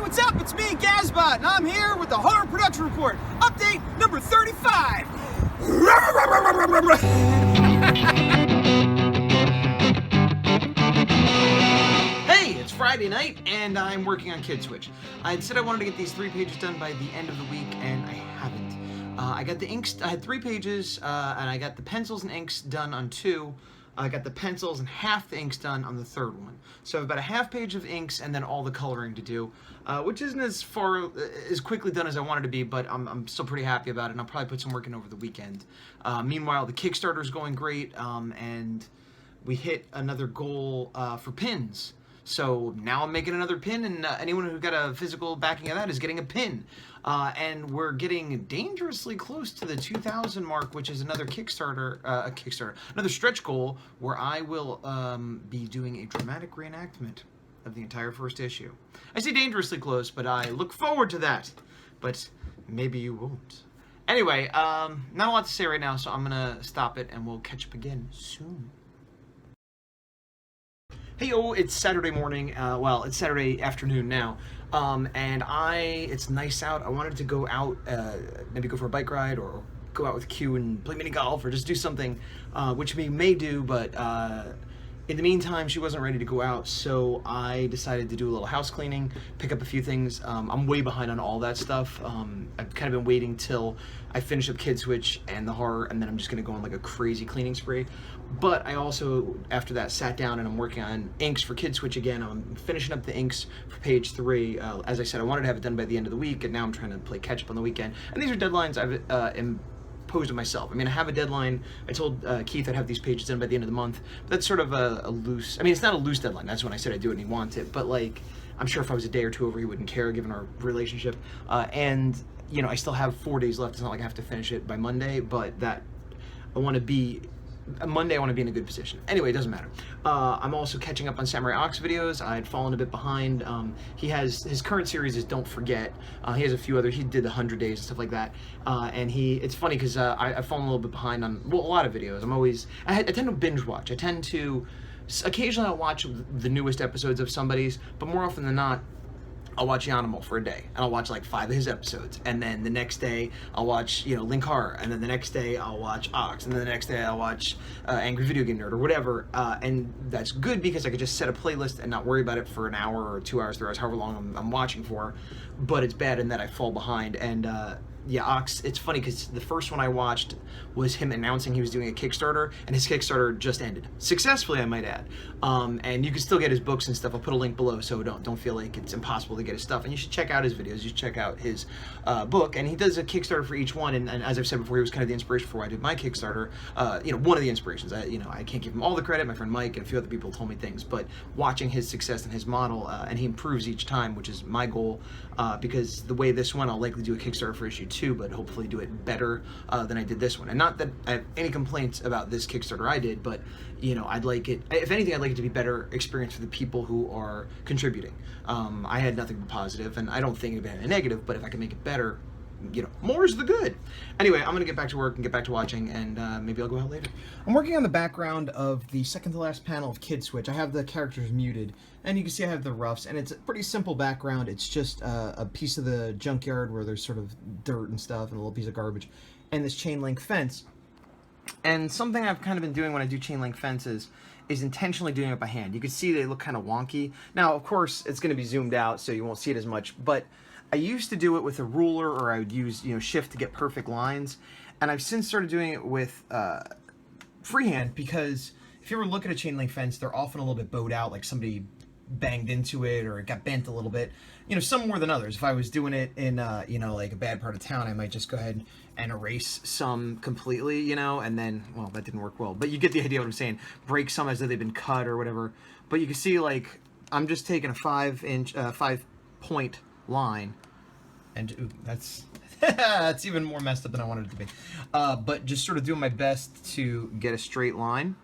what's up? It's me, Gazbot, and I'm here with the Horror Production Report, update number 35. Hey, it's Friday night, and I'm working on Kid Switch. I said I wanted to get these 3 pages done by the end of the week, and I haven't. I got the inks, I had 3 pages, and I got the pencils and inks done on 2. I got the pencils and half the inks done on the 3rd one. So I have about a half page of inks and then all the coloring to do, which isn't as quickly done as I wanted to be, but I'm still pretty happy about it, and I'll probably put some work in over the weekend. Meanwhile, the Kickstarter is going great, and we hit another goal for pins. So now I'm making another pin, and anyone who got a physical backing of that is getting a pin. And we're getting dangerously close to the 2,000 mark, which is another another stretch goal, where I will be doing a dramatic reenactment of the entire first issue. I say dangerously close, but I look forward to that. But maybe you won't. Anyway, not a lot to say right now, so I'm gonna stop it, and we'll catch up again soon. Hey, it's Saturday morning, well, it's Saturday afternoon now, and it's nice out. I wanted to go out, maybe go for a bike ride, or go out with Q and play mini golf, or just do something, which we may do, but in the meantime, she wasn't ready to go out, so I decided to do a little house cleaning, pick up a few things. I'm way behind on all that stuff. I've kind of been waiting till I finish up Kid Switch and the horror, and then I'm just gonna go on like a crazy cleaning spree. But I also, after that, sat down and I'm working on inks for Kid Switch again. I'm finishing up the inks for page 3. As I said, I wanted to have it done by the end of the week, and now I'm trying to play catch up on the weekend. And these are deadlines I've imposed on myself. I mean, I have a deadline. I told Keith I'd have these pages done by the end of the month. But that's sort of a loose, I mean, it's not a loose deadline. That's when I said I'd do it and he wants it. But like, I'm sure if I was a day or 2 over, he wouldn't care given our relationship. And, you know, I still have 4 days left. It's not like I have to finish it by Monday, but that I want to be, Monday I want to be in a good position. Anyway, it doesn't matter. I'm also catching up on Samurai Ox videos. I had fallen a bit behind. He has, his current series is Don't Forget. He has a few others. He did the 100 Days and stuff like that. And it's funny because I've fallen a little bit behind on, well, a lot of videos. I tend to binge watch. I tend to, occasionally I'll watch the newest episodes of somebody's, but more often than not, I'll watch Yanimal for a day, and I'll watch like 5 of his episodes, and then the next day I'll watch, you know, Linkar, and then the next day I'll watch Ox, and then the next day I'll watch Angry Video Game Nerd or whatever, and that's good because I could just set a playlist and not worry about it for an hour or 2 hours, 3 hours, however long I'm watching for. But it's bad in that I fall behind, and yeah, Ox, it's funny because the first one I watched was him announcing he was doing a Kickstarter, and his Kickstarter just ended. Successfully, I might add. And you can still get his books and stuff. I'll put a link below, so don't feel like it's impossible to get his stuff. And you should check out his videos. You should check out his book. And he does a Kickstarter for each one, and as I've said before, he was kind of the inspiration for why I did my Kickstarter. You know, one of the inspirations. I can't give him all the credit. My friend Mike and a few other people told me things, but watching his success and his model, and he improves each time, which is my goal, because the way this went, I'll likely do a Kickstarter for issue 2, but hopefully do it better than I did this one. And not that I have any complaints about this Kickstarter I did, but you know, I'd like it, if anything, I'd like it to be better experience for the people who are contributing. I had nothing but positive, and I don't think of it as a negative, but if I can make it better, you know, more is the good. Anyway, I'm gonna get back to work and get back to watching, and maybe I'll go out later. I'm working on the background of the second to last panel of Kid Switch. I have the characters muted, and you can see I have the roughs, and it's a pretty simple background. It's just a piece of the junkyard where there's sort of dirt and stuff, and a little piece of garbage, and this chain link fence. And something I've kind of been doing when I do chain link fences is intentionally doing it by hand. You can see they look kind of wonky. Now, of course, it's going to be zoomed out, so you won't see it as much, but I used to do it with a ruler, or I would use, you know, shift to get perfect lines, and I've since started doing it with freehand, because if you ever look at a chain link fence, they're often a little bit bowed out, like somebody banged into it or it got bent a little bit, you know, some more than others. If I was doing it in you know, like a bad part of town, I might just go ahead and erase some completely, you know, and then, well, that didn't work well, but you get the idea what I'm saying. Break some as though they've been cut or whatever. But you can see, like, I'm just taking a 5-point line, and ooh, that's that's even more messed up than I wanted it to be. But just sort of doing my best to get a straight line.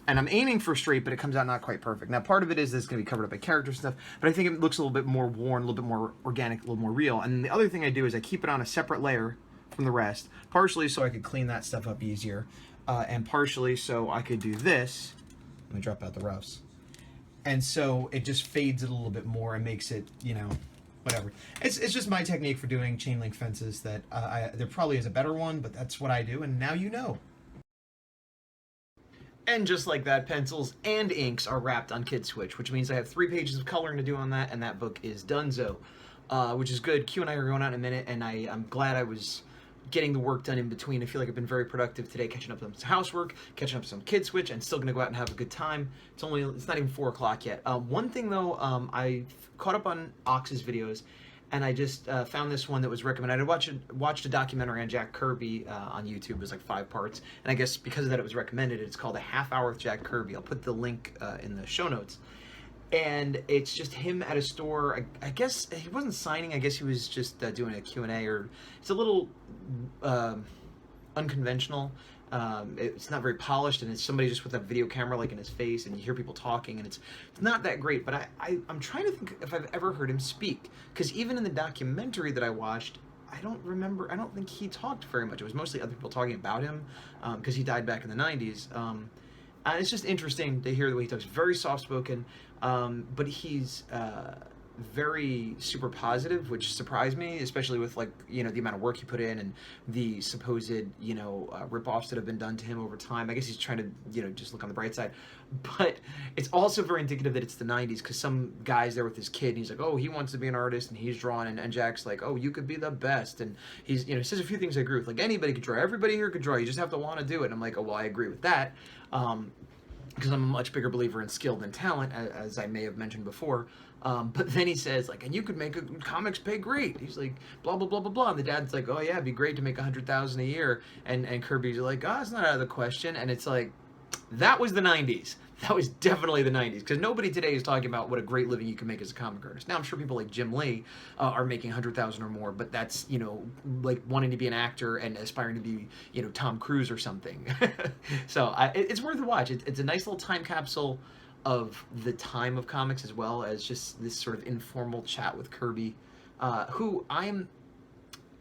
And I'm aiming for straight, but it comes out not quite perfect. Now, part of it is this is going to be covered up by character stuff, but I think it looks a little bit more worn, a little bit more organic, a little more real. And then the other thing I do is I keep it on a separate layer from the rest, partially so I could clean that stuff up easier, and partially so I could do this. Let me drop out the roughs. And so it just fades it a little bit more and makes it, you know, whatever. It's just my technique for doing chain link fences. That there probably is a better one, but that's what I do, and now you know. And just like that, pencils and inks are wrapped on Kid Switch, which means I have 3 pages of coloring to do on that, and that book is donezo, which is good. Q and I are going out in a minute, and I'm glad I was getting the work done in between. I feel like I've been very productive today, catching up on some housework, catching up some Kid Switch, and still going to go out and have a good time. It's not even 4 o'clock yet. One thing though, I caught up on Ox's videos, and I just found this one that was recommended. I watched a documentary on Jack Kirby on YouTube. It was like 5 parts, and I guess because of that it was recommended. It's called A Half Hour with Jack Kirby. I'll put the link in the show notes. And it's just him at a store. I guess he wasn't signing. I guess he was just doing a Q&A, or it's a little unconventional. It's not very polished, and it's somebody just with a video camera like in his face, and you hear people talking, and it's not that great. But I'm trying to think if I've ever heard him speak, because even in the documentary that I watched, I don't think he talked very much. It was mostly other people talking about him, because he died back in the 90s. And it's just interesting to hear the way he talks. Very soft-spoken, but he's very super positive, which surprised me, especially with, like, you know, the amount of work he put in and the supposed, you know, rip-offs that have been done to him over time. I guess he's trying to, you know, just look on the bright side. But it's also very indicative that it's the 90s, because some guy's there with his kid, and he's like, oh, he wants to be an artist, and he's drawing, and Jack's like, oh, you could be the best. And he's, you know, he says a few things I agree with, like, anybody could draw, everybody here could draw, you just have to want to do it. And I'm like, oh, well, I agree with that. Because I'm a much bigger believer in skill than talent, as I may have mentioned before. But then he says, like, and you could make comics pay great. He's like, blah, blah, blah, blah, blah. And the dad's like, oh, yeah, it'd be great to make $100,000 a year. And Kirby's like, oh, it's not out of the question. And it's like, that was the 90s. That was definitely the 90s, because nobody today is talking about what a great living you can make as a comic artist. Now, I'm sure people like Jim Lee are making $100,000 or more, but that's, you know, like wanting to be an actor and aspiring to be, you know, Tom Cruise or something. So it's worth a watch. It's a nice little time capsule of the time of comics, as well as just this sort of informal chat with Kirby, who I'm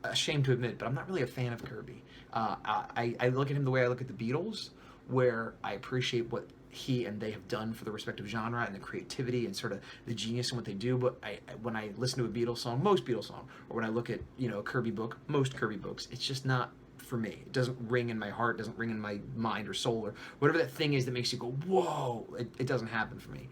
ashamed to admit, but I'm not really a fan of Kirby. I look at him the way I look at the Beatles, where I appreciate what he and they have done for the respective genre and the creativity and sort of the genius in what they do. But when I listen to a Beatles song, most Beatles song, or when I look at, you know, a Kirby book, most Kirby books, it's just not for me. It doesn't ring in my heart, doesn't ring in my mind or soul, or whatever that thing is that makes you go, whoa, it doesn't happen for me.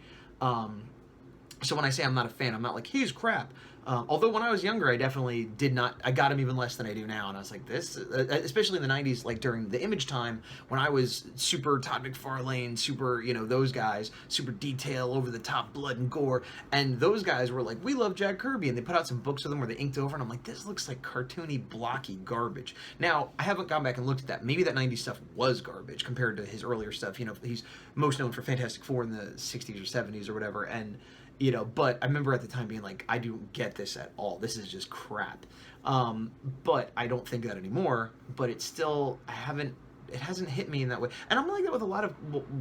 So when I say I'm not a fan, I'm not like, he's crap. Although when I was younger, I definitely did not, I got him even less than I do now, and I was like, this, especially in the 90s, like during the Image time, when I was super Todd McFarlane, super, you know, those guys, super detail, over the top blood and gore, and those guys were like, we love Jack Kirby, and they put out some books with him where they inked over, and I'm like, this looks like cartoony, blocky garbage. Now, I haven't gone back and looked at that. Maybe that 90s stuff was garbage compared to his earlier stuff. You know, he's most known for Fantastic Four in the 60s or 70s or whatever, and you know, but I remember at the time being like, I don't get this at all. This is just crap. But I don't think that anymore. But it's still, it hasn't hit me in that way. And I'm like that with a lot of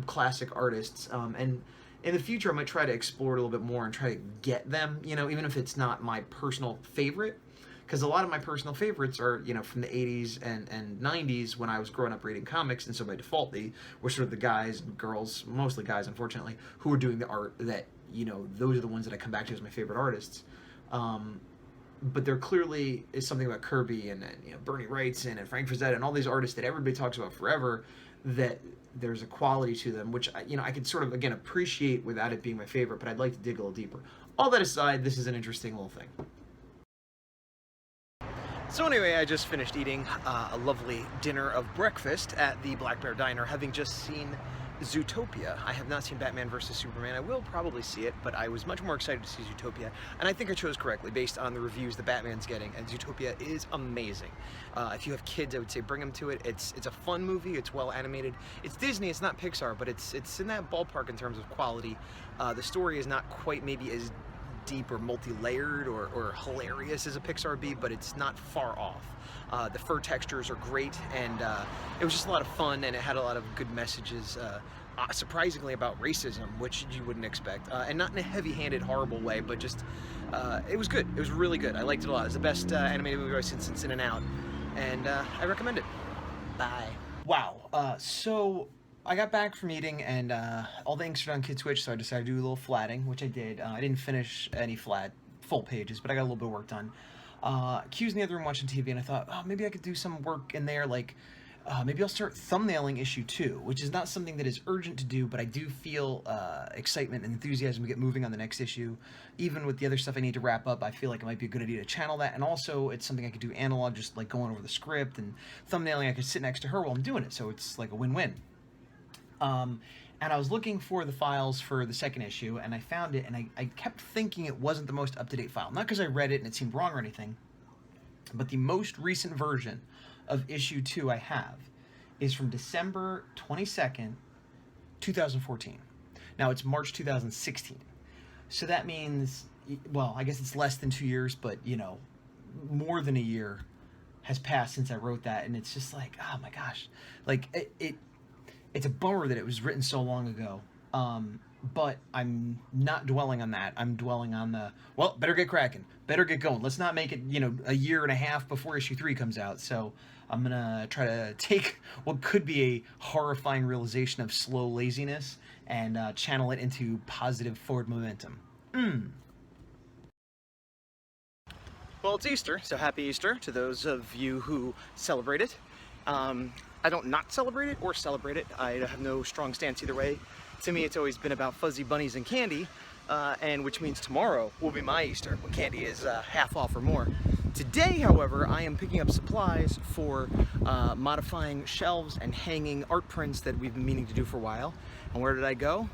classic artists. And in the future, I might try to explore it a little bit more and try to get them, you know, even if it's not my personal favorite. Because a lot of my personal favorites are, you know, from the 80s and 90s when I was growing up reading comics, and so by default they were sort of the guys and girls, mostly guys unfortunately, who were doing the art that, you know, those are the ones that I come back to as my favorite artists. But there clearly is something about Kirby and you know, Bernie Wrightson and Frank Frazetta and all these artists that everybody talks about forever, that there's a quality to them, which, you know, I could sort of, again, appreciate without it being my favorite, but I'd like to dig a little deeper. All that aside, this is an interesting little thing. So anyway, I just finished eating a lovely dinner of breakfast at the Black Bear Diner, having just seen Zootopia. I have not seen Batman vs. Superman. I will probably see it, but I was much more excited to see Zootopia, and I think I chose correctly based on the reviews that Batman's getting, and Zootopia is amazing. If you have kids, I would say bring them to it. It's a fun movie. It's well animated. It's Disney. It's not Pixar, but it's in that ballpark in terms of quality. The story is not quite maybe as deep or multi-layered or hilarious as a Pixar be, but it's not far off. The fur textures are great, and it was just a lot of fun, and it had a lot of good messages, surprisingly about racism, which you wouldn't expect, and not in a heavy-handed, horrible way, but just, it was good. It was really good. I liked it a lot. It's the best animated movie I've seen since In and Out, and I recommend it. Bye. Wow, so I got back from eating, and all the inks are on Kid Switch, so I decided to do a little flatting, which I did. I didn't finish any full pages, but I got a little bit of work done. Q's in the other room watching TV, and I thought, oh, maybe I could do some work in there, like maybe I'll start thumbnailing issue 2, which is not something that is urgent to do, but I do feel excitement and enthusiasm to get moving on the next issue. Even with the other stuff I need to wrap up, I feel like it might be a good idea to channel that, and also it's something I could do analog, just like going over the script, and thumbnailing I could sit next to her while I'm doing it, so it's like a win-win. And I was looking for the files for the second issue, and I found it, and I kept thinking it wasn't the most up-to-date file. Not because I read it and it seemed wrong or anything, but the most recent version of issue 2 I have is from December 22nd, 2014. Now it's March 2016. So that means, well, I guess it's less than 2 years, but, you know, more than a year has passed since I wrote that, and it's just like, oh my gosh. Like, it's a bummer that it was written so long ago, but I'm not dwelling on that. I'm dwelling on the, well, better get cracking, better get going. Let's not make it, you know, a year and a half before issue 3 comes out. So I'm gonna try to take what could be a horrifying realization of slow laziness and channel it into positive forward momentum. Well, it's Easter, so happy Easter to those of you who celebrate it. I don't not celebrate it or celebrate it. I have no strong stance either way. To me, it's always been about fuzzy bunnies and candy, and which means tomorrow will be my Easter, when candy is half off or more. Today, however, I am picking up supplies for modifying shelves and hanging art prints that we've been meaning to do for a while. And where did I go?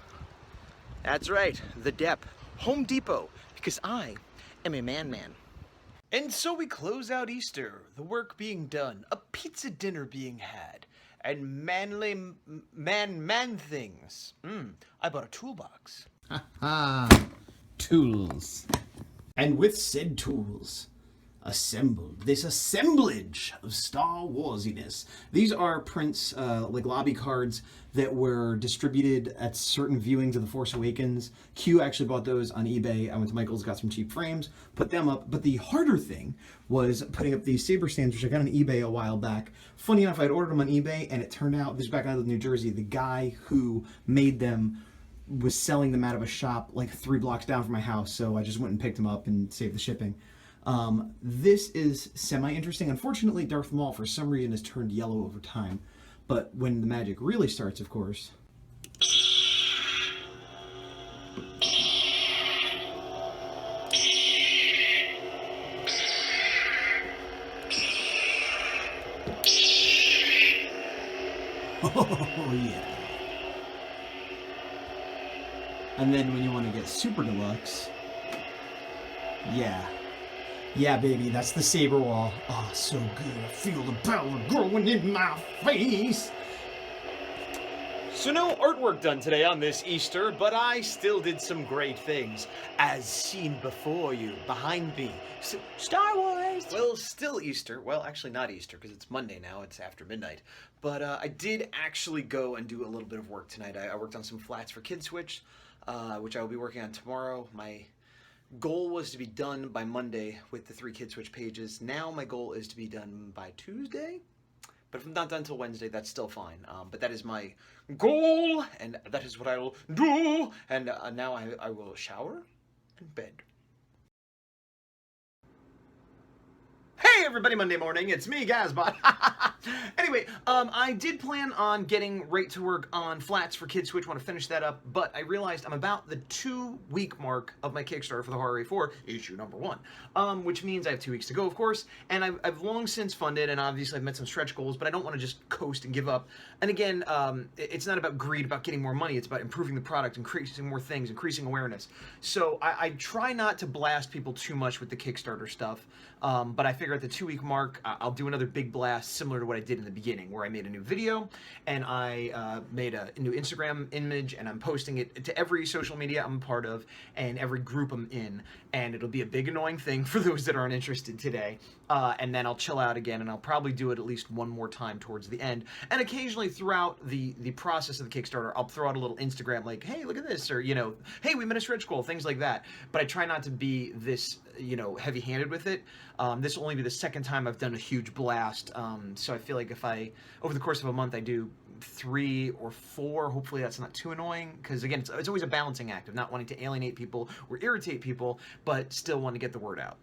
That's right, the Dep, Home Depot, because I am a man. And so we close out Easter, the work being done, a pizza dinner being had, and manly man things. I bought a toolbox. Tools. And with said tools, assembled this assemblage of Star Warsiness. These are prints, like lobby cards, that were distributed at certain viewings of The Force Awakens. Q actually bought those on eBay. I went to Michael's, got some cheap frames, put them up. But the harder thing was putting up these saber stands, which I got on eBay a while back. Funny enough, I'd ordered them on eBay, and it turned out, this is back when I lived in New Jersey, the guy who made them was selling them out of a shop like 3 blocks down from my house, so I just went and picked them up and saved the shipping. This is semi-interesting. Unfortunately, Darth Maul, for some reason, has turned yellow over time. But when the magic really starts, of course... Oh, yeah. And then when you want to get super deluxe... Yeah, baby, that's the saber wall. Oh, so good. I feel the power growing in my face. So no artwork done today on this Easter, but I still did some great things, as seen before you, behind me. Star Wars! Well, still Easter. Well, actually not Easter, because it's Monday now. It's after midnight. But I did actually go and do a little bit of work tonight. I worked on some flats for Kid Switch, which I will be working on tomorrow. My goal was to be done by Monday with the 3 Kid Switch pages. Now my goal is to be done by Tuesday. But if I'm not done until Wednesday, that's still fine. But that is my goal, and that is what I will do. And now I will shower and bed. Hey everybody, Monday morning, it's me, Gazbot. Anyway, I did plan on getting right to work on flats for Kid Switch, want to finish that up, but I realized I'm about the 2-week mark of my Kickstarter for the Horror 4, issue number 1, which means I have 2 weeks to go, of course, and I've long since funded, and obviously I've met some stretch goals, but I don't want to just coast and give up. And again, it's not about greed, about getting more money, it's about improving the product, increasing more things, increasing awareness. So I try not to blast people too much with the Kickstarter stuff, but I figure at the 2-week mark, I'll do another big blast similar to what I did in the beginning, where I made a new video, and I made a new Instagram image, and I'm posting it to every social media I'm a part of, and every group I'm in, and it'll be a big annoying thing for those that aren't interested today, and then I'll chill out again, and I'll probably do it at least one more time towards the end, and occasionally throughout the process of the Kickstarter, I'll throw out a little Instagram like, hey, look at this, or, you know, hey, we met a stretch goal, things like that, but I try not to be this, you know, heavy-handed with it. This will only be the second time I've done a huge blast, so I feel like if over the course of a month, I do 3 or 4. Hopefully that's not too annoying, because again, it's always a balancing act of not wanting to alienate people or irritate people, but still want to get the word out.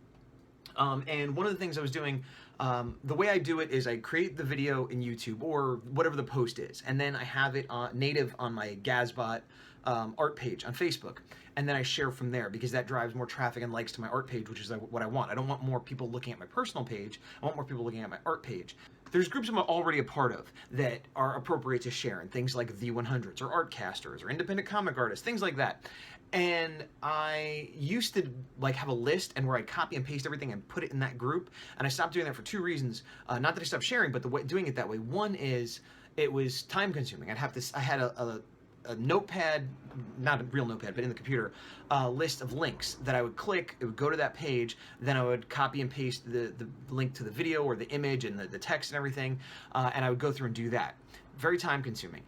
And one of the things I was doing, the way I do it is I create the video in YouTube or whatever the post is, and then I have it native on my Gazbot art page on Facebook, and then I share from there, because that drives more traffic and likes to my art page, which is what I want. I don't want more people looking at my personal page. I want more people looking at my art page. There's groups I'm already a part of that are appropriate to share, and things like the 100s or Artcasters or independent comic artists, things like that. And I used to like have a list and where I copy and paste everything and put it in that group, and I stopped doing that for 2 reasons. Not that I stopped sharing, but doing it that way. One is it was time consuming. I had a notepad, not a real notepad, but in the computer, list of links that I would click. It would go to that page. Then I would copy and paste the link to the video or the image and the text and everything, and I would go through and do that. Very time consuming.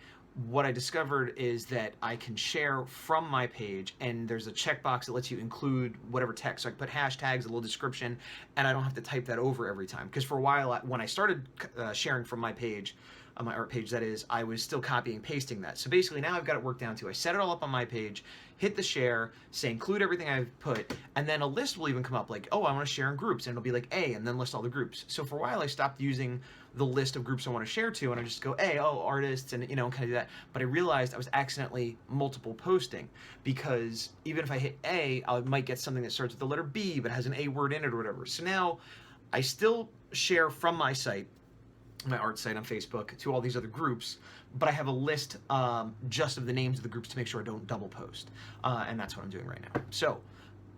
What I discovered is that I can share from my page, and there's a checkbox that lets you include whatever text. So I can put hashtags, a little description, and I don't have to type that over every time. Because for a while, when I started sharing from my page, on my art page that is, I was still copying and pasting that. So basically now I've got it worked down to, I set it all up on my page, hit the share, say include everything I've put, and then a list will even come up like, oh, I want to share in groups, and it'll be like A, and then list all the groups. So for a while I stopped using the list of groups I want to share to, and I just go A, oh, artists, and kind of do that. But I realized I was accidentally multiple posting, because even if I hit A, I might get something that starts with the letter B but has an A word in it or whatever. So now I still share from my site, my art site on Facebook, to all these other groups, but I have a list just of the names of the groups to make sure I don't double post, and that's what I'm doing right now. So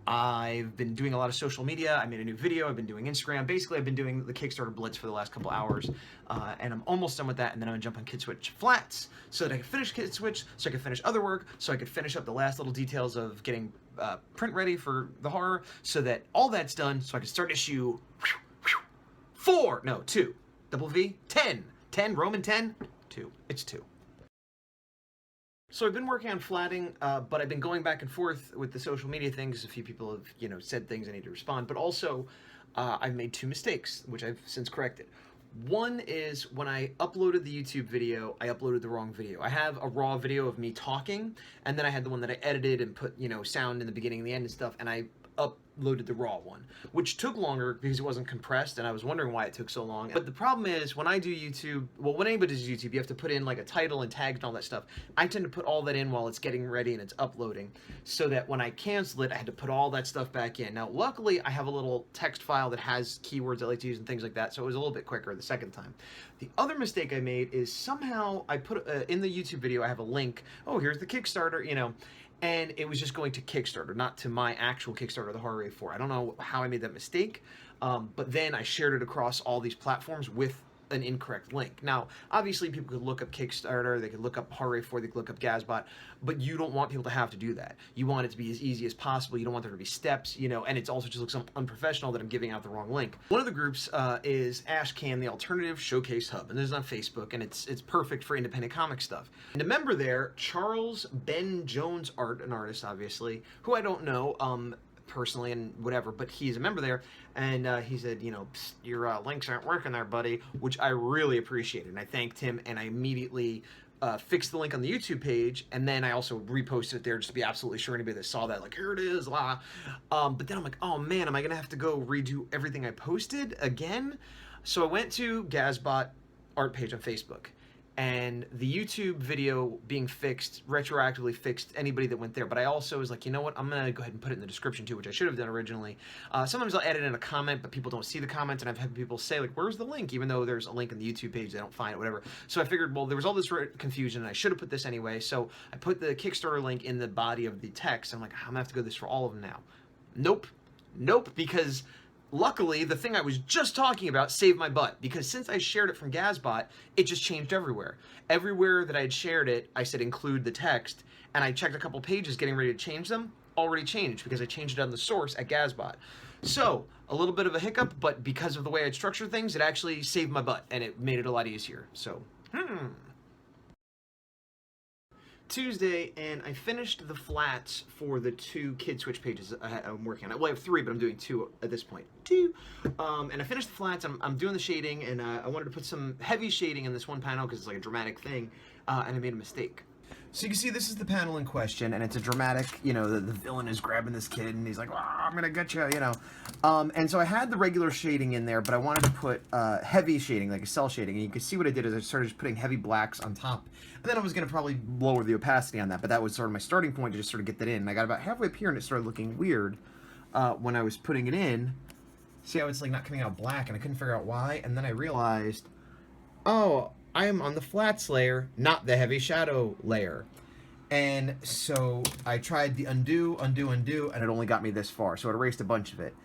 I've been doing a lot of social media. I made a new video. I've been doing Instagram. Basically, I've been doing the Kickstarter blitz for the last couple hours, and I'm almost done with that, and then I'm gonna jump on KidSwitch Flats so that I can finish KidSwitch, so I can finish other work, so I can finish up the last little details of getting print ready for the horror, so that all that's done, so I can start issue 2. Double V, 10, Roman 10, 2. It's 2. So I've been working on flatting, but I've been going back and forth with the social media things. A few people have, said things I need to respond, but also I've made 2 mistakes, which I've since corrected. One is when I uploaded the YouTube video, I uploaded the wrong video. I have a raw video of me talking, and then I had the one that I edited and put, sound in the beginning and the end and stuff, and I uploaded the raw one, which took longer because it wasn't compressed, and I was wondering why it took so long. But the problem is, when I do YouTube, well, when anybody does YouTube, you have to put in like a title and tags and all that stuff. I tend to put all that in while it's getting ready and it's uploading, so that when I cancel it, I had to put all that stuff back in. Now, luckily, I have a little text file that has keywords I like to use and things like that, so it was a little bit quicker the second time. The other mistake I made is somehow I put in the YouTube video, I have a link. Oh, here's the Kickstarter, and it was just going to Kickstarter, not to my actual Kickstarter, the Horror Wave 4. I don't know how I made that mistake, but then I shared it across all these platforms with an incorrect link. Now, obviously, people could look up Kickstarter, they could look up Horror Wave 4, they could look up Gazbot, but you don't want people to have to do that. You want it to be as easy as possible. You don't want there to be steps, and it also just looks unprofessional that I'm giving out the wrong link. One of the groups is Ashcan, the Alternative Showcase Hub, and this is on Facebook, and it's perfect for independent comic stuff. And a member there, Charles Ben Jones Art, an artist, obviously, who I don't know, personally and whatever, but he's a member there, and he said, your links aren't working there, buddy, which I really appreciated, and I thanked him, and I immediately fixed the link on the YouTube page, and then I also reposted it there just to be absolutely sure anybody that saw that, like, here it is, la. But then I'm like, oh man, am I gonna have to go redo everything I posted again? So I went to Gazbot art page on Facebook, and the YouTube video being fixed, retroactively fixed anybody that went there. But I also was like, you know what, I'm going to go ahead and put it in the description too, which I should have done originally. Sometimes I'll edit in a comment, but people don't see the comments, and I've had people say, like, where's the link? Even though there's a link in the YouTube page, they don't find it, whatever. So I figured, well, there was all this confusion, and I should have put this anyway. So I put the Kickstarter link in the body of the text. I'm like, I'm going to have to go this for all of them now. Nope, because luckily, the thing I was just talking about saved my butt, because since I shared it from Gazbot, it just changed everywhere. Everywhere that I had shared it, I said include the text, and I checked a couple pages getting ready to change them, already changed, because I changed it on the source at Gazbot. So, a little bit of a hiccup, but because of the way I'd structured things, it actually saved my butt, and it made it a lot easier. So, Tuesday, and I finished the flats for the 2 kid switch pages I'm working on. Well, I have 3, but I'm doing 2 at this point. 2. And I finished the flats. I'm doing the shading, and I wanted to put some heavy shading in this one panel because it's like a dramatic thing, and I made a mistake. So you can see this is the panel in question, And it's a dramatic, you know, the villain is grabbing this kid, and he's like, oh, I'm gonna get you, you know. And so I had the regular shading in there, but I wanted to put heavy shading, like a cell shading. And you can see what I did is I started just putting heavy blacks on top. And then I was gonna probably lower the opacity on that, but that was sort of my starting point to just sort of get that in. And I got about halfway up here, and it started looking weird when I was putting it in. see how it's like not coming out black, and I couldn't figure out why. And then I realized, Oh, I am on the flats layer, not the heavy shadow layer. and so I tried the undo, And it only got me this far, so it erased a bunch of it.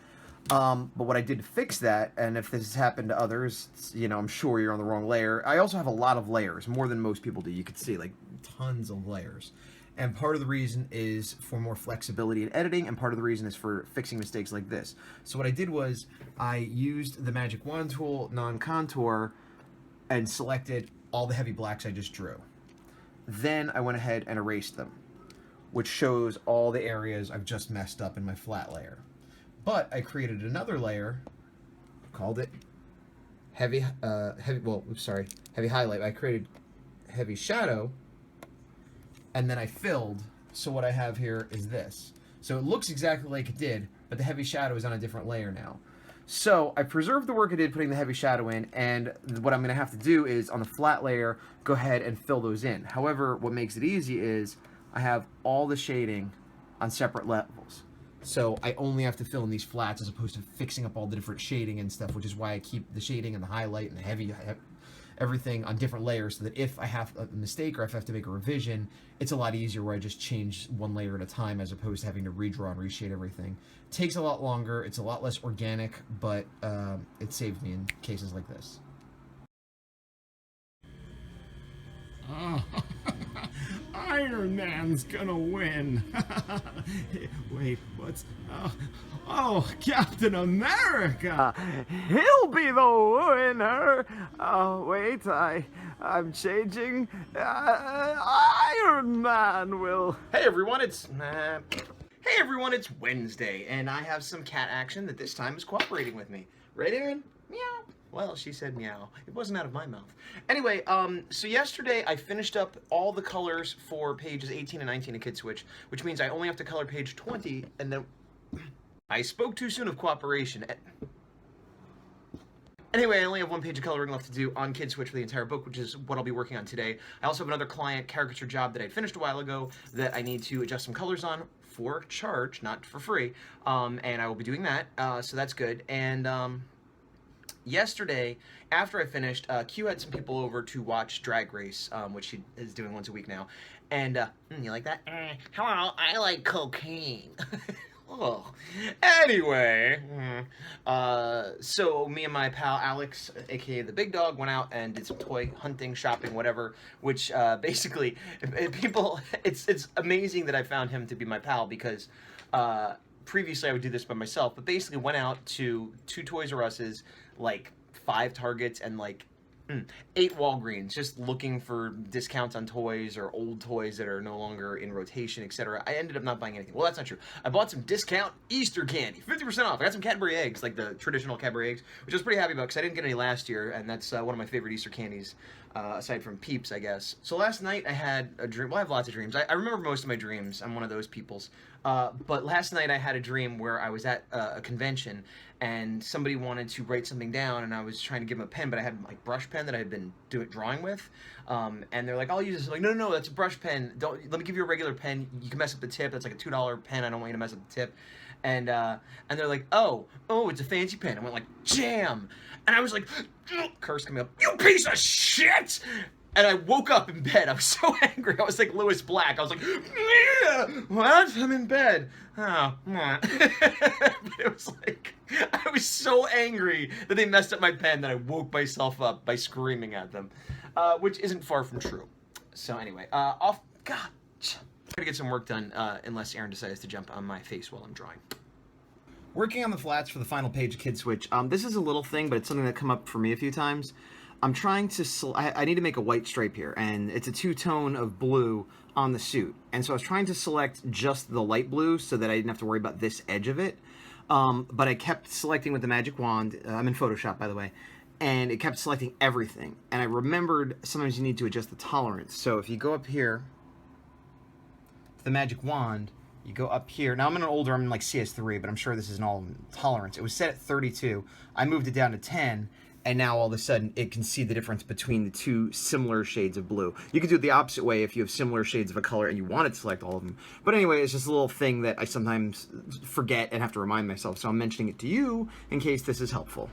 But what I did to fix that, and if this has happened to others, you know, I'm sure you're on the wrong layer. I also have a lot of layers, more than most people do. You could see, like, tons of layers. And part of the reason is for more flexibility in editing, and part of the reason is for fixing mistakes like this. So what I did was I used the Magic Wand tool, non-contour, and selected all the heavy blacks I just drew. Then I went ahead and erased them, which shows all the areas I've just messed up in my flat layer. But I created another layer, called it heavy highlight. I created heavy shadow, and then I filled. So what I have here is this. So it looks exactly like it did, but the heavy shadow is on a different layer now. So I preserved the work I did putting the heavy shadow in, and what I'm going to have to do is on the flat layer, go ahead and fill those in. However, what makes it easy is I have all the shading on separate levels. So I only have to fill in these flats as opposed to fixing up all the different shading and stuff, which is why I keep the shading and the highlight and the heavy everything on different layers, so that if I have a mistake or if I have to make a revision, it's a lot easier where I just change one layer at a time as opposed to having to redraw and reshade everything. It takes a lot longer, it's a lot less organic, but it saves me in cases like this. Oh, Iron Man's gonna win. Wait, what's... Oh, Captain America! He'll be the winner. Oh, wait, I'm changing. Iron Man will. Hey everyone, it's Wednesday, and I have some cat action that this time is cooperating with me. Right, Aaron? Meow. Well, she said meow. It wasn't out of my mouth. Anyway, so yesterday I finished up all the colors for pages 18 and 19 of Kid Switch, which means I only have to color page 20, and then I spoke too soon of cooperation. Anyway, I only have 1 page of coloring left to do on Kid Switch for the entire book, which is what I'll be working on today. I also have another client caricature job that I finished a while ago that I need to adjust some colors on for charge, not for free, and I will be doing that, so that's good. And yesterday, after I finished, Q had some people over to watch Drag Race, which she is doing once a week now, and, you like that? Hello, I like cocaine. Oh. Anyway, so me and my pal Alex, aka the Big Dog, went out and did some toy hunting, shopping, whatever. Which basically, it's amazing that I found him to be my pal because previously I would do this by myself, but basically went out to 2 Toys R Us's, like 5 Targets, and like 8 Walgreens, just looking for discounts on toys or old toys that are no longer in rotation, etc. I ended up not buying anything. Well, that's not true. I bought some discount Easter candy, 50% off. I got some Cadbury eggs, like the traditional Cadbury eggs, which I was pretty happy about because I didn't get any last year, and that's one of my favorite Easter candies, aside from Peeps, I guess. So last night I had a dream. Well, I have lots of dreams. I remember most of my dreams. I'm one of those peoples. But last night I had a dream where I was at a convention and somebody wanted to write something down, and I was trying to give them a pen, but I had like brush pen that I had been drawing with, and they're like, I'll use this. I'm like, no, that's a brush pen. Let me give you a regular pen. You can mess up the tip. That's like a $2 pen. I don't want you to mess up the tip. And they're like, oh, it's a fancy pen. I went like, jam, and I was like, curse coming up, you piece of shit. And I woke up in bed. I was so angry. I was like Lewis Black. I was like, what? I'm in bed. Oh, but it was like, I was so angry that they messed up my pen that I woke myself up by screaming at them, which isn't far from true. So anyway, God, gotta get some work done, unless Aaron decides to jump on my face while I'm drawing. Working on the flats for the final page of Kid Switch. This is a little thing, but it's something that come up for me a few times. I'm trying to, I need to make a white stripe here, and it's a two-tone of blue on the suit. And so I was trying to select just the light blue so that I didn't have to worry about this edge of it. But I kept selecting with the magic wand. I'm in Photoshop, by the way. And it kept selecting everything. And I remembered sometimes you need to adjust the tolerance. So if you go up here, the magic wand, you go up here. Now I'm in like CS3, but I'm sure this is an all tolerance. It was set at 32. I moved it down to 10, and now all of a sudden it can see the difference between the two similar shades of blue. You can do it the opposite way if you have similar shades of a color and you want to select all of them. But anyway, it's just a little thing that I sometimes forget and have to remind myself. So I'm mentioning it to you in case this is helpful.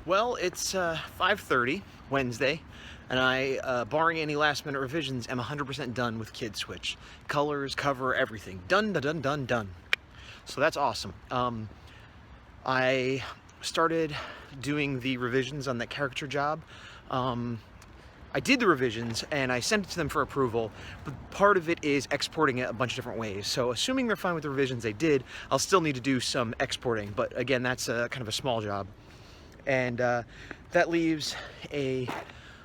Well, it's 5:30 Wednesday, and I, barring any last-minute revisions, am 100% done with Kid Switch. Colors, cover, everything. Done, done, done, done. So that's awesome. I started doing the revisions on that caricature job. I did the revisions and I sent it to them for approval, but part of it is exporting it a bunch of different ways. So assuming they're fine with the revisions they did, I'll still need to do some exporting, but again, that's kind of a small job. And that leaves a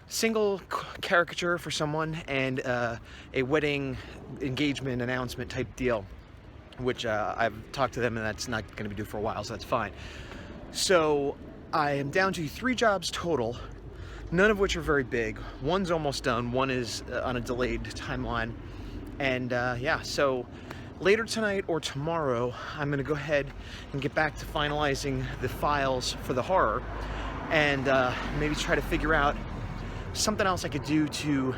single caricature for someone and a wedding engagement announcement type deal, which I've talked to them and that's not going to be due for a while, so that's fine. So I am down to 3 jobs total, none of which are very big. One's almost done, one is on a delayed timeline. And yeah, so later tonight or tomorrow, I'm gonna go ahead and get back to finalizing the files for the horror and maybe try to figure out something else I could do to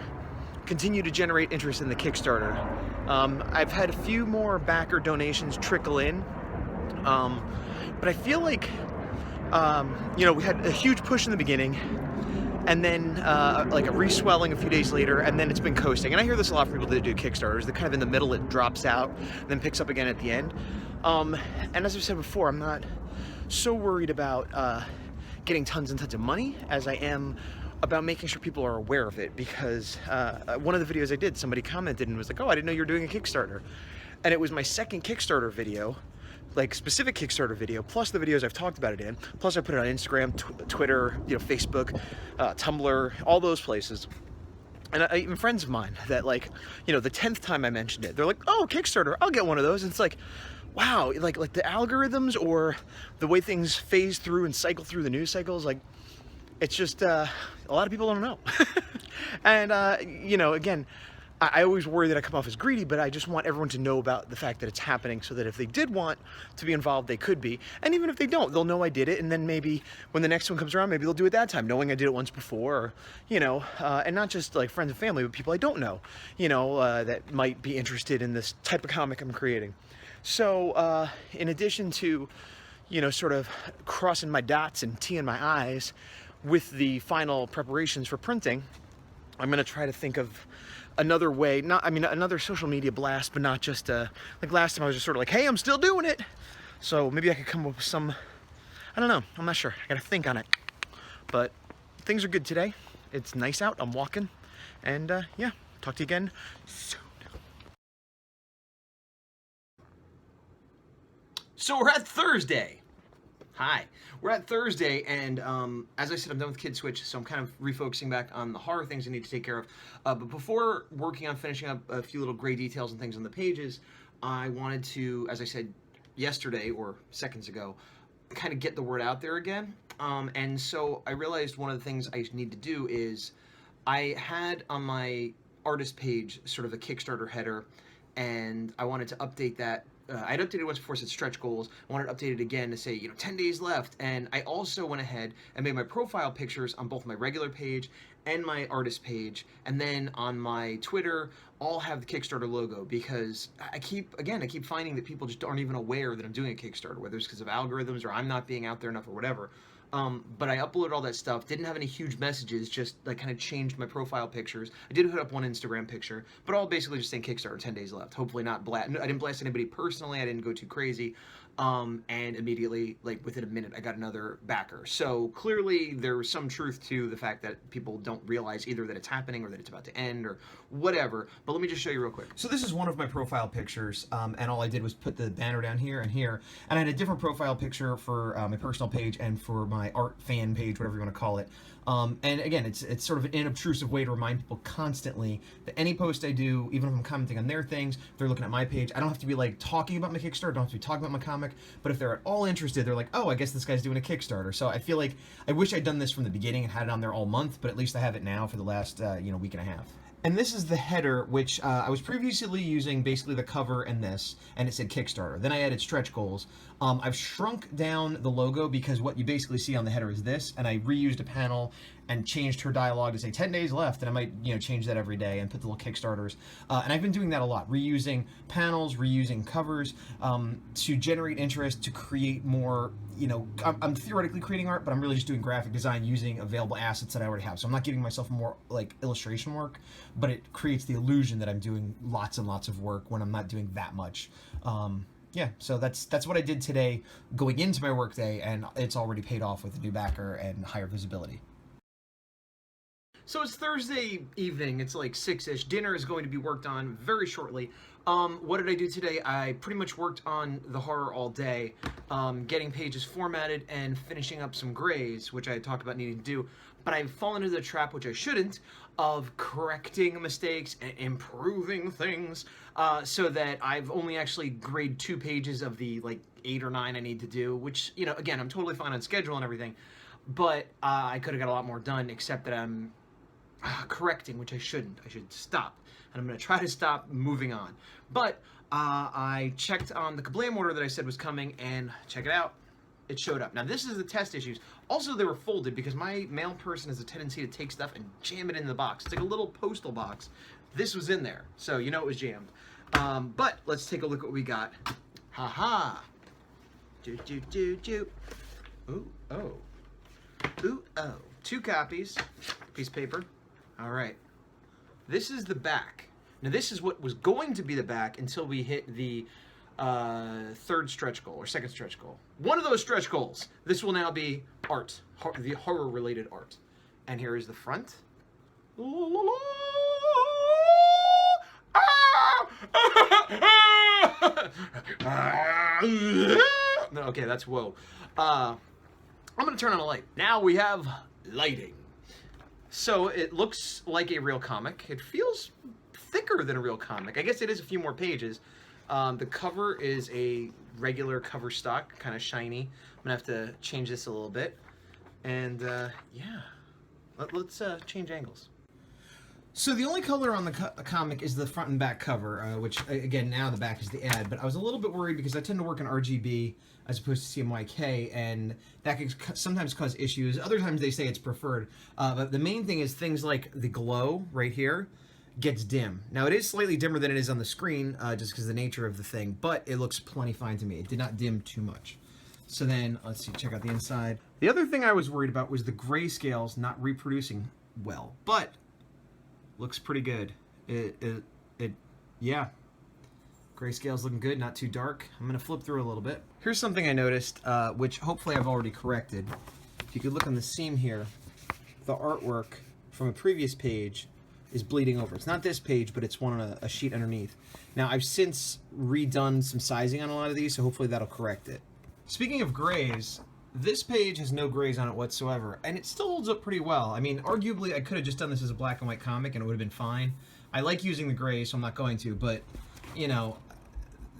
continue to generate interest in the Kickstarter. I've had a few more backer donations trickle in, but I feel like, you know, we had a huge push in the beginning, and then like a reswelling a few days later, and then it's been coasting. And I hear this a lot from people that do Kickstarters, that kind of in the middle it drops out, then picks up again at the end. And as I've said before, I'm not so worried about getting tons and tons of money as I am about making sure people are aware of it, because one of the videos I did, somebody commented and was like, oh, I didn't know you were doing a Kickstarter. And it was my second Kickstarter video, like specific Kickstarter video, plus the videos I've talked about it in, plus I put it on Instagram, Twitter, you know, Facebook, Tumblr, all those places. And even friends of mine that, like, you know, the 10th time I mentioned it, they're like, oh, Kickstarter, I'll get one of those. And it's like, wow, like the algorithms or the way things phase through and cycle through the news cycles, like, it's just, a lot of people don't know. And, you know, again, I always worry that I come off as greedy, but I just want everyone to know about the fact that it's happening so that if they did want to be involved, they could be. And even if they don't, they'll know I did it, and then maybe when the next one comes around, maybe they'll do it that time, knowing I did it once before, or, you know, and not just like friends and family, but people I don't know, you know, that might be interested in this type of comic I'm creating. So in addition to, you know, sort of crossing my dots and teeing my I's with the final preparations for printing, I'm going to try to think of another way, another social media blast, but not just, like last time I was just sort of like, hey, I'm still doing it. So maybe I could come up with some, I don't know, I'm not sure. I got to think on it. But things are good today. It's nice out, I'm walking. And yeah, talk to you again soon. So we're at Thursday. Hi. We're at Thursday, and as I said, I'm done with Kid Switch, so I'm kind of refocusing back on the horror things I need to take care of. But before working on finishing up a few little gray details and things on the pages, I wanted to, as I said yesterday or seconds ago, kind of get the word out there again. And so I realized one of the things I need to do is, I had on my artist page sort of a Kickstarter header, and I wanted to update that. I'd updated once before, said stretch goals. I wanted to update it again to say, you know, 10 days left. And I also went ahead and made my profile pictures on both my regular page and my artist page. And then on my Twitter, all have the Kickstarter logo, because I keep finding that people just aren't even aware that I'm doing a Kickstarter, whether it's because of algorithms or I'm not being out there enough or whatever. But I uploaded all that stuff, didn't have any huge messages, just like kind of changed my profile pictures. I did put up one Instagram picture, but all basically just saying Kickstarter, 10 days left. Hopefully not blast. I didn't blast anybody personally, I didn't go too crazy. and immediately, like within a minute, I got another backer. So clearly there was some truth to the fact that people don't realize either that it's happening or that it's about to end or whatever. But let me just show you real quick. So this is one of my profile pictures, and all I did was put the banner down here and here, and I had a different profile picture for my personal page and for my art fan page, whatever you want to call it. And again, it's sort of an inobtrusive way to remind people constantly that any post I do, even if I'm commenting on their things, if they're looking at my page, I don't have to be like talking about my Kickstarter, don't have to be talking about my comic, but if they're at all interested, they're like, oh, I guess this guy's doing a Kickstarter. So I feel like I wish I'd done this from the beginning and had it on there all month, but at least I have it now for the last week and a half. And this is the header, which I was previously using basically the cover and this, and it said Kickstarter. Then I added stretch goals. I've shrunk down the logo because what you basically see on the header is this, and I reused a panel and changed her dialogue to say 10 days left, and I might change that every day and put the little Kickstarters. And I've been doing that a lot, reusing panels, reusing covers to generate interest, to create more. I'm theoretically creating art, but I'm really just doing graphic design using available assets that I already have. So I'm not giving myself more like illustration work, but it creates the illusion that I'm doing lots and lots of work when I'm not doing that much. Yeah, so that's what I did today going into my workday, and it's already paid off with a new backer and higher visibility. So it's Thursday evening, it's like 6-ish. Dinner is going to be worked on very shortly. What did I do today? I pretty much worked on the horror all day, getting pages formatted and finishing up some grays, which I had talked about needing to do. But I've fallen into the trap, which I shouldn't, of correcting mistakes and improving things, so that I've only actually graded 2 pages of the like 8 or 9 I need to do, which, again, I'm totally fine on schedule and everything, but I could have got a lot more done, except that I'm correcting, which I shouldn't. I should stop, and I'm going to try to stop moving on. But I checked on the Kablam order that I said was coming, and check it out, it showed up. Now this is the test issues. Also, they were folded because my mail person has a tendency to take stuff and jam it in the box. It's like a little postal box. This was in there, so it was jammed. But let's take a look at what we got. Ha-ha. Ooh, oh. Ooh, oh. 2 copies. Piece of paper. All right. This is the back. Now, this is what was going to be the back until we hit the 3rd stretch goal, or 2nd stretch goal. One of those stretch goals. This will now be art, the horror-related art. And here is the front. No, okay, that's whoa. I'm going to turn on a light. Now we have lighting. So it looks like a real comic. It feels thicker than a real comic. I guess it is a few more pages. The cover is a regular cover stock, kind of shiny. I'm going to have to change this a little bit. And yeah, let's change angles. So the only color on the comic is the front and back cover, which, again, now the back is the ad. But I was a little bit worried because I tend to work in RGB as opposed to CMYK, and that can sometimes cause issues. Other times they say it's preferred. But the main thing is things like the glow right here gets dim. Now, it is slightly dimmer than it is on the screen, just because of the nature of the thing, but it looks plenty fine to me. It did not dim too much. So then, let's see, check out the inside. The other thing I was worried about was the grayscales not reproducing well, but looks pretty good. Yeah. Grayscale's looking good, not too dark. I'm going to flip through a little bit. Here's something I noticed, which hopefully I've already corrected. If you could look on the seam here, the artwork from a previous page is bleeding over. It's not this page, but it's one on a sheet underneath. Now, I've since redone some sizing on a lot of these, so hopefully that'll correct it. Speaking of grays, this page has no grays on it whatsoever, and it still holds up pretty well. I mean, arguably, I could have just done this as a black and white comic, and it would have been fine. I like using the grays, so I'm not going to, but,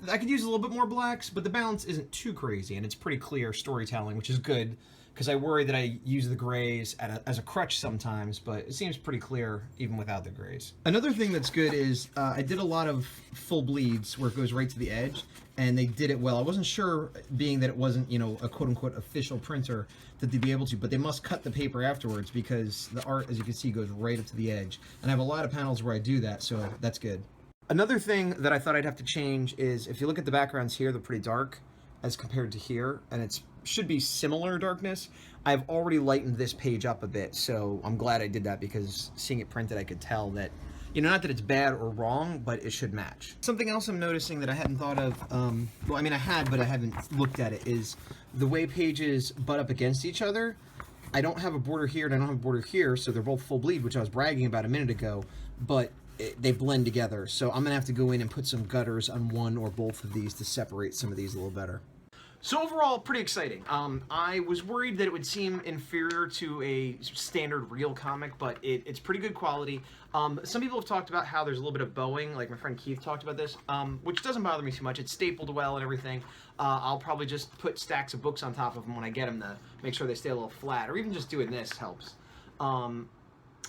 I could use a little bit more blacks, but the balance isn't too crazy, and it's pretty clear storytelling, which is good, because I worry that I use the grays as a crutch sometimes, but it seems pretty clear even without the grays. Another thing that's good is I did a lot of full bleeds where it goes right to the edge, and they did it well. I wasn't sure, being that it wasn't, a quote-unquote official printer, that they'd be able to, but they must cut the paper afterwards because the art, as you can see, goes right up to the edge. And I have a lot of panels where I do that, so that's good. Another thing that I thought I'd have to change is, if you look at the backgrounds here, they're pretty dark as compared to here, and it should be similar darkness. I've already lightened this page up a bit, so I'm glad I did that, because seeing it printed, I could tell that You know, not that it's bad or wrong, but it should match. Something else I'm noticing that I hadn't thought of, well, I mean, I had, but I haven't looked at it, is the way pages butt up against each other. I don't have a border here and I don't have a border here, so they're both full bleed, which I was bragging about a minute ago, but they blend together. So I'm gonna have to go in and put some gutters on one or both of these to separate some of these a little better. So overall, pretty exciting. I was worried that it would seem inferior to a standard real comic, but it's pretty good quality. Some people have talked about how there's a little bit of bowing, like my friend Keith talked about this, which doesn't bother me too much. It's stapled well and everything. I'll probably just put stacks of books on top of them when I get them to make sure they stay a little flat, or even just doing this helps.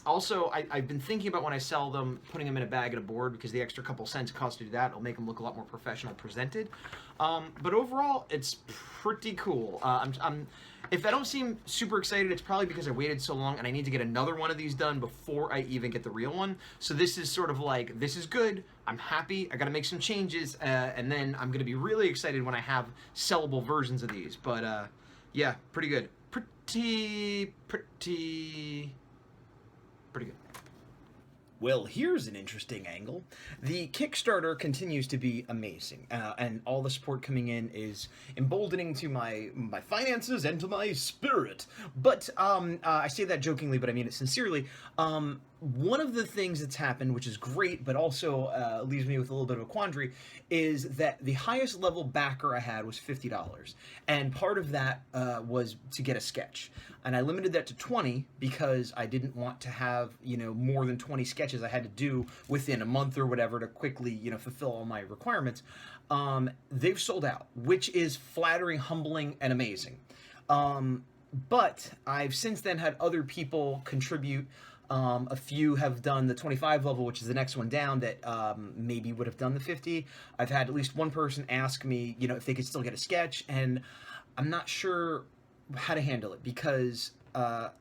Also, I've been thinking about when I sell them, putting them in a bag and a board, because the extra couple cents it costs to do that, it'll make them look a lot more professional presented. But overall, it's pretty cool. If I don't seem super excited, it's probably because I waited so long and I need to get another one of these done before I even get the real one. So this is sort of like, this is good, I'm happy, I gotta make some changes, and then I'm gonna be really excited when I have sellable versions of these. But yeah, pretty good. Pretty good. Well, here's an interesting angle. The Kickstarter continues to be amazing, and all the support coming in is emboldening to my finances and to my spirit. But I say that jokingly, but I mean it sincerely. One of the things that's happened, which is great, but also leaves me with a little bit of a quandary, is that the highest level backer I had was $50, and part of that was to get a sketch. And I limited that to 20 because I didn't want to have, you know, more than 20 sketches I had to do within a month or whatever to quickly, you know, fulfill all my requirements. They've sold out, which is flattering, humbling, and amazing. But I've since then had other people contribute. A few have done the 25 level, which is the next one down, that maybe would have done the 50. I've had at least one person ask me, you know, if they could still get a sketch, and I'm not sure how to handle it, because the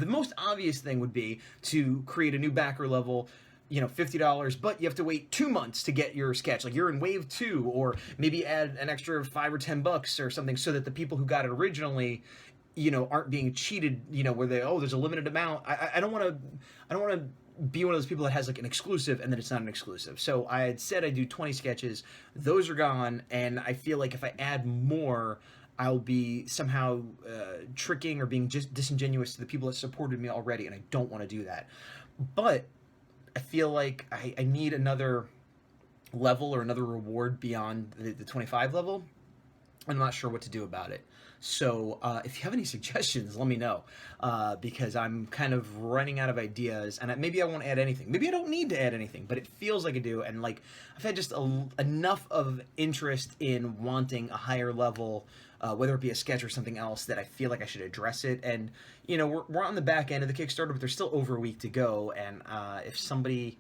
most obvious thing would be to create a new backer level, you know, $50, but you have to wait 2 months to get your sketch. Like, you're in wave 2, or maybe add an extra $5 or $10 or something, so that the people who got it originally, you know, aren't being cheated, you know, where they, oh, there's a limited amount. I don't want to be one of those people that has like an exclusive and then it's not an exclusive. So I had said I'd do 20 sketches. Those are gone, and I feel like if I add more, I'll be somehow tricking or being just disingenuous to the people that supported me already, and I don't want to do that. But I feel like I need another level or another reward beyond the 25 level. I'm not sure what to do about it. So if you have any suggestions, let me know, because I'm kind of running out of ideas, and maybe I won't add anything. Maybe I don't need to add anything, but it feels like I do, and like I've had just enough of interest in wanting a higher level, whether it be a sketch or something else, that I feel like I should address it. And you know, we're on the back end of the Kickstarter, but there's still over a week to go, and if somebody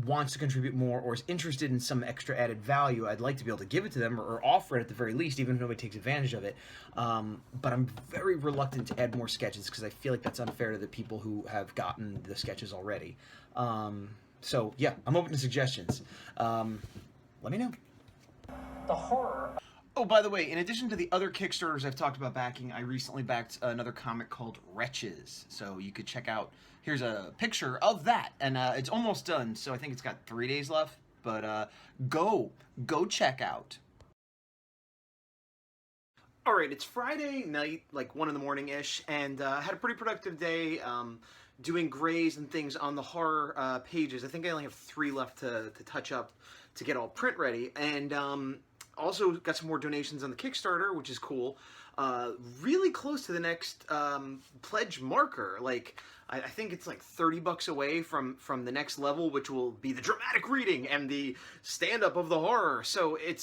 wants to contribute more or is interested in some extra added value, I'd like to be able to give it to them, or offer it at the very least, even if nobody takes advantage of it. But I'm very reluctant to add more sketches, because I feel like that's unfair to the people who have gotten the sketches already. So yeah, I'm open to suggestions. Let me know. The horror. Oh, by the way, in addition to the other Kickstarters I've talked about backing, I recently backed another comic called Wretches. So you could check out, here's a picture of that, and it's almost done, so I think it's got 3 days left, but go check out. All right, it's Friday night, like 1 in the morning-ish, and I had a pretty productive day doing grays and things on the horror pages. I think I only have 3 left to touch up to get all print ready, and also got some more donations on the Kickstarter, which is cool. Really close to the next pledge marker. Like, I think it's like $30 away from the next level, which will be the dramatic reading and the stand-up of the horror. So it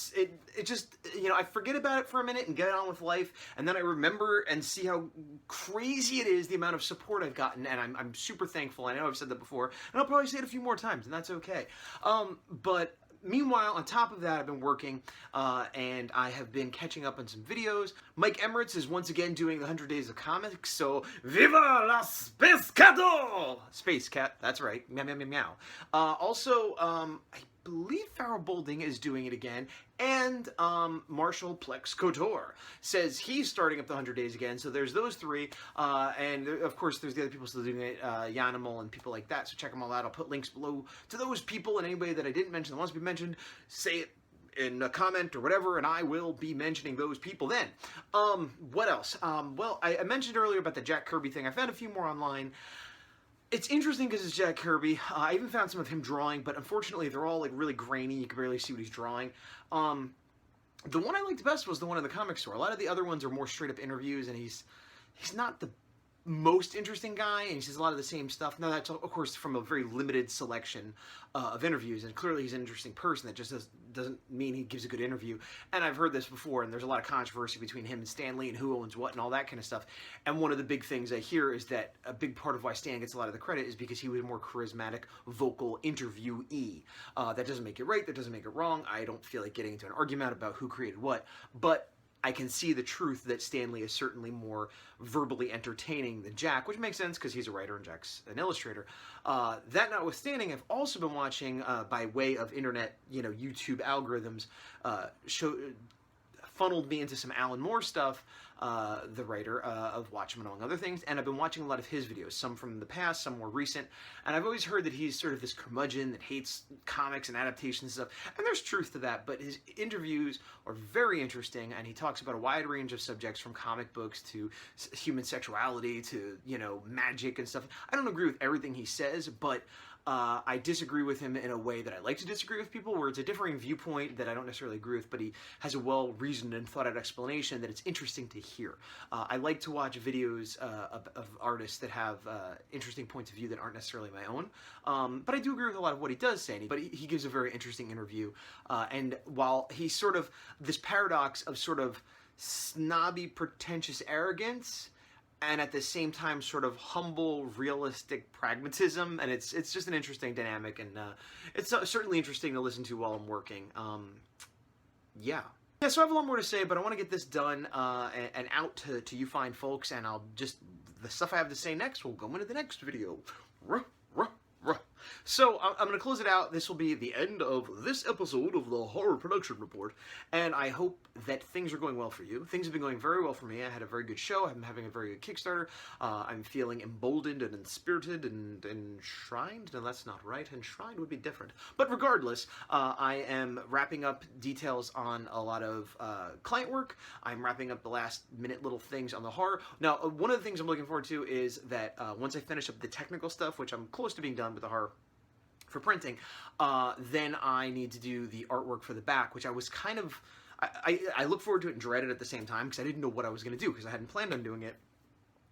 just, you know, I forget about it for a minute and get on with life, and then I remember and see how crazy it is, the amount of support I've gotten, and I'm super thankful. I know I've said that before, and I'll probably say it a few more times, and that's okay. But meanwhile, on top of that, I've been working, and I have been catching up on some videos. Mike Emeritz is once again doing the 100 Days of Comics, so Viva la Space Cato! Space Cat, that's right. Meow, meow, meow, meow. Also, I believe Pharoh Bolding is doing it again, and Marshall Plex Couture says he's starting up the 100 Days again. So there's those three, and of course there's the other people still doing it, Yanimal and people like that. So check them all out. I'll put links below to those people, and anybody that I didn't mention that wants to be mentioned, say it in a comment or whatever, and I will be mentioning those people then. What else? Well, I mentioned earlier about the Jack Kirby thing. I found a few more online. It's interesting because it's Jack Kirby. I even found some of him drawing, but unfortunately they're all like really grainy. You can barely see what he's drawing. The one I liked best was the one in the comic store. A lot of the other ones are more straight up interviews, and he's not the most interesting guy, and he says a lot of the same stuff. Now that's of course from a very limited selection of interviews, and clearly he's an interesting person. That just doesn't mean he gives a good interview. And I've heard this before, and there's a lot of controversy between him and Stan Lee and who owns what and all that kind of stuff. And one of the big things I hear is that a big part of why Stan gets a lot of the credit is because he was a more charismatic, vocal interviewee. That doesn't make it right, that doesn't make it wrong. I don't feel like getting into an argument about who created what, but I can see the truth that Stan Lee is certainly more verbally entertaining than Jack, which makes sense because he's a writer and Jack's an illustrator. That notwithstanding, I've also been watching, by way of internet, YouTube algorithms, funneled me into some Alan Moore stuff, the writer of Watchmen, among other things, and I've been watching a lot of his videos, some from the past, some more recent, and I've always heard that he's sort of this curmudgeon that hates comics and adaptations and stuff, and there's truth to that, but his interviews are very interesting, and he talks about a wide range of subjects from comic books to human sexuality to, magic and stuff. I don't agree with everything he says, but I disagree with him in a way that I like to disagree with people, where it's a differing viewpoint that I don't necessarily agree with, but he has a well-reasoned and thought-out explanation that it's interesting to hear. I like to watch videos of artists that have interesting points of view that aren't necessarily my own, but I do agree with a lot of what he does say, but he gives a very interesting interview, and while he's sort of this paradox of sort of snobby, pretentious arrogance, and at the same time sort of humble, realistic pragmatism, and it's just an interesting dynamic, and it's certainly interesting to listen to while I'm working. Yeah, so I have a lot more to say, but I want to get this done and out to you fine folks, and the stuff I have to say next will go into the next video. So I'm going to close it out. This will be the end of this episode of the Horror Production Report, and I hope that things are going well for you. Things have been going very well for me. I had a very good show. I'm having a very good Kickstarter. I'm feeling emboldened and inspirited and enshrined. No, that's not right. Enshrined would be different. But regardless, I am wrapping up details on a lot of client work. I'm wrapping up the last minute little things on the horror. Now, one of the things I'm looking forward to is that once I finish up the technical stuff, which I'm close to being done with the horror for printing, then I need to do the artwork for the back, which I was kind of, I look forward to it and dread it at the same time, because I didn't know what I was going to do, because I hadn't planned on doing it.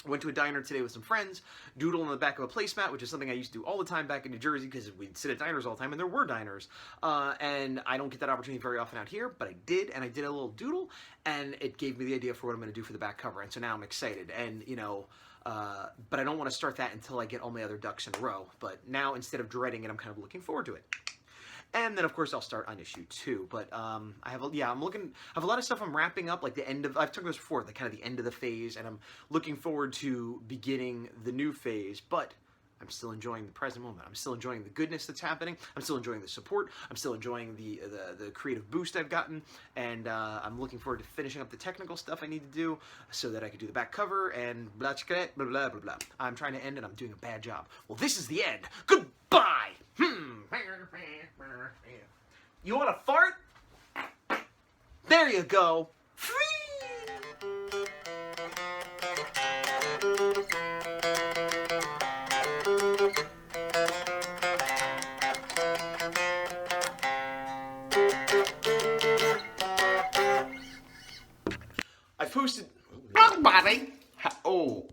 I went to a diner today with some friends, doodled on the back of a placemat, which is something I used to do all the time back in New Jersey, because we'd sit at diners all the time, and there were diners. And I don't get that opportunity very often out here, but I did, and I did a little doodle, and it gave me the idea for what I'm going to do for the back cover, and so now I'm excited, and, but I don't want to start that until I get all my other ducks in a row. But now, instead of dreading it, I'm kind of looking forward to it. And then, of course, I'll start on issue 2. But I have a lot of stuff I'm wrapping up, like the end of, I've talked about this before, like kind of the end of the phase, and I'm looking forward to beginning the new phase. But I'm still enjoying the present moment. I'm still enjoying the goodness that's happening. I'm still enjoying the support. I'm still enjoying the creative boost I've gotten. And I'm looking forward to finishing up the technical stuff I need to do so that I can do the back cover and blah, blah, blah, blah, blah, blah. I'm trying to end and I'm doing a bad job. Well, this is the end. Goodbye. You want to fart? There you go. I posted. Body. Oh.